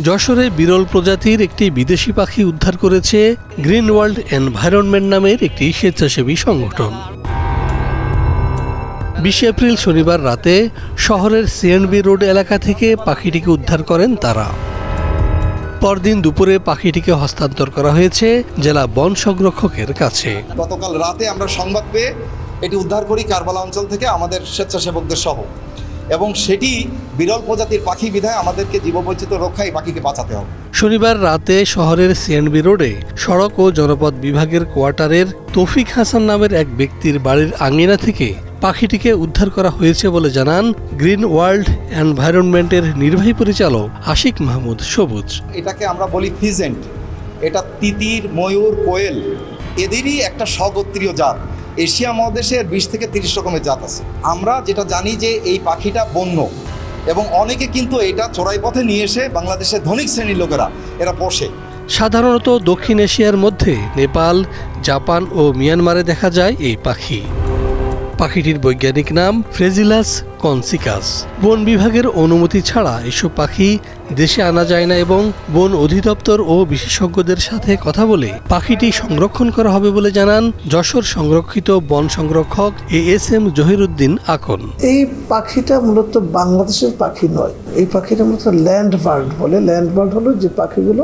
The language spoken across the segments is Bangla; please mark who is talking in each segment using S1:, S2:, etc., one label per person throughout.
S1: যশোরে বিরল প্রজাতির একটি বিদেশি পাখি উদ্ধার করেছে গ্রিন ওয়ার্ল্ড এনভায়রনমেন্ট নামের একটি স্বেচ্ছাসেবী সংগঠন। 20 এপ্রিল শনিবার রাতে শহরের সিএনবি রোড এলাকা থেকে পাখিটিকে উদ্ধার করেন তারা। পরদিন দুপুরে পাখিটিকে হস্তান্তর করা হয়েছে জেলা বন সংরক্ষকের কাছে।
S2: গতকাল রাতে আমরা সংবাদ পেয়ে এটি উদ্ধার করি কারবালা অঞ্চল থেকে আমাদের স্বেচ্ছাসেবকদের সহ, এবং সেটি বিরল প্রজাতির পাখি বিধায় আমাদেরকে জীববৈচিত্র্য রক্ষায় পাখিকে বাঁচাতে হবে।
S1: শনিবার রাতে শহরের সিএনবি রোডে সড়ক ও জনপথ বিভাগের কোয়ার্টারের তৌফিক হাসান নামের এক ব্যক্তির বাড়ির আঙিনা থেকে পাখিটিকে উদ্ধার করা হয়েছে বলে জানান গ্রিন ওয়ার্ল্ড এনভায়রনমেন্টের নির্বাহী পরিচালক আশিক মাহমুদ সবুজ।
S2: এটাকে আমরা বলি ফিজেন্ট। এটা তিতির, ময়ূর, কোয়েল এদেরই একটা স্বগোত্রীয় জাত। এশিয়া মহাদেশের 20 থেকে 30 রকমের জাত আছে। আমরা যেটা জানি যে এই পাখিটা বন্য, এবং অনেকে কিন্তু এটা চোরাই পথে নিয়ে এসে বাংলাদেশের ধনিক শ্রেণীর লোকেরা এরা পোষে।
S1: সাধারণত দক্ষিণ এশিয়ার মধ্যে নেপাল, জাপান ও মিয়ানমারে দেখা যায় এই পাখি। পাখিটির বৈজ্ঞানিক নাম ফ্রেজিলাস কনসিকাস। বন বিভাগের অনুমতি ছাড়া এসব পাখি দেশে আনা যায় না এবং বন অধিদপ্তর ও বিশেষজ্ঞদের সাথে কথা বলে পাখিটি সংরক্ষণ করা হবে বলে জানান যশোর সংরক্ষিত বন সংরক্ষক ASM জহিরুদ্দিন আকন।
S3: এই পাখিটা মূলত বাংলাদেশের পাখি নয়, এই পাখিটা মূলত ল্যান্ড বার্ড বলে। ল্যান্ড বার্ড হলো যে পাখিগুলো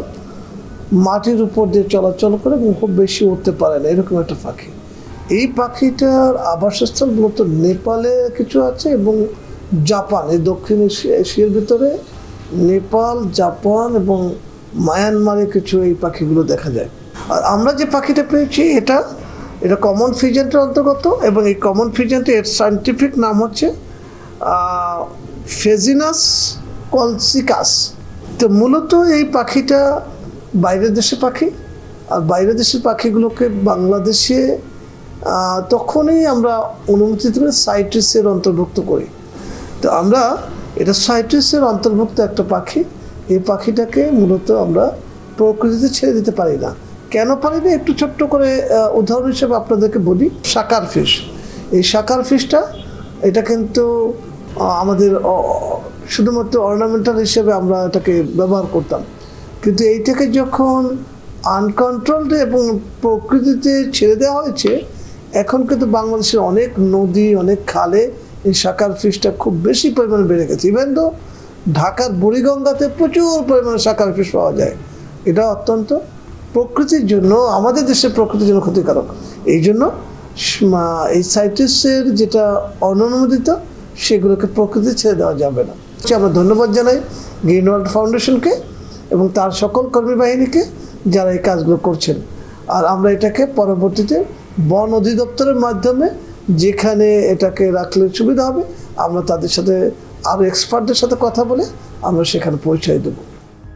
S3: মাটির উপর দিয়ে চলাচল করে এবং খুব বেশি উঠতে পারে না, এরকম একটা পাখি। এই পাখিটার আবাসস্থল মূলত নেপালে কিছু আছে এবং জাপান, এই দক্ষিণ এশিয়ার ভিতরে নেপাল, জাপান এবং মায়ানমারে কিছু এই পাখিগুলো দেখা যায়। আর আমরা যে পাখিটা পেয়েছি এটা কমন ফিজেন্টের অন্তর্গত, এবং এই কমন ফিজেন্টের এর সায়েন্টিফিক নাম হচ্ছে ফ্রেজিলাস কনসিকাস। তো মূলত এই পাখিটা বাইরের দেশের পাখি, আর বাইরের দেশের পাখিগুলোকে বাংলাদেশে তখনই আমরা অনুমতি দেবে সাইট্রাসের অন্তর্ভুক্ত করি। তো আমরা এটা সাইট্রাসের অন্তর্ভুক্ত একটা পাখি। এই পাখিটাকে মূলত আমরা প্রকৃতিতে ছেড়ে দিতে পারি না। কেন পারি না, একটু ছোট্ট করে উদাহরণ হিসেবে আপনাদেরকে বলি। শাকার ফিশ, এই শাকার ফিশটা এটা কিন্তু আমাদের শুধুমাত্র অর্নামেন্টাল হিসেবে আমরা এটাকে ব্যবহার করতাম, কিন্তু এইটাকে যখন আনকন্ট্রোলড এবং প্রকৃতিতে ছেড়ে দেওয়া হয়েছে, এখন কিন্তু বাংলাদেশের অনেক নদী, অনেক খালে এই শাকার ফিশটা খুব বেশি পরিমাণে বেড়ে গেছে। ইভেন তো ঢাকার বুড়িগঙ্গাতে প্রচুর পরিমাণে শাকার ফিশ পাওয়া যায়। এটা অত্যন্ত প্রকৃতির জন্য, আমাদের দেশের প্রকৃতির জন্য ক্ষতিকারক। এই জন্য এই সাইট্রাসের যেটা অননুমোদিত সেগুলোকে প্রকৃতি ছেড়ে দেওয়া যাবে না। আমরা ধন্যবাদ জানাই গ্রিন ওয়ার্ল্ড ফাউন্ডেশনকে এবং তার সকল কর্মী বাহিনীকে যারা এই কাজগুলো করছেন। আর আমরা এটাকে পরবর্তীতে বন অধিদপ্তরের মাধ্যমে যেখানে এটাকে রাখলে সুবিধা হবে, আমরা তাদের সাথে আরও এক্সপার্টদের সাথে কথা বলে আমরা সেখানে পৌঁছাই দেবো।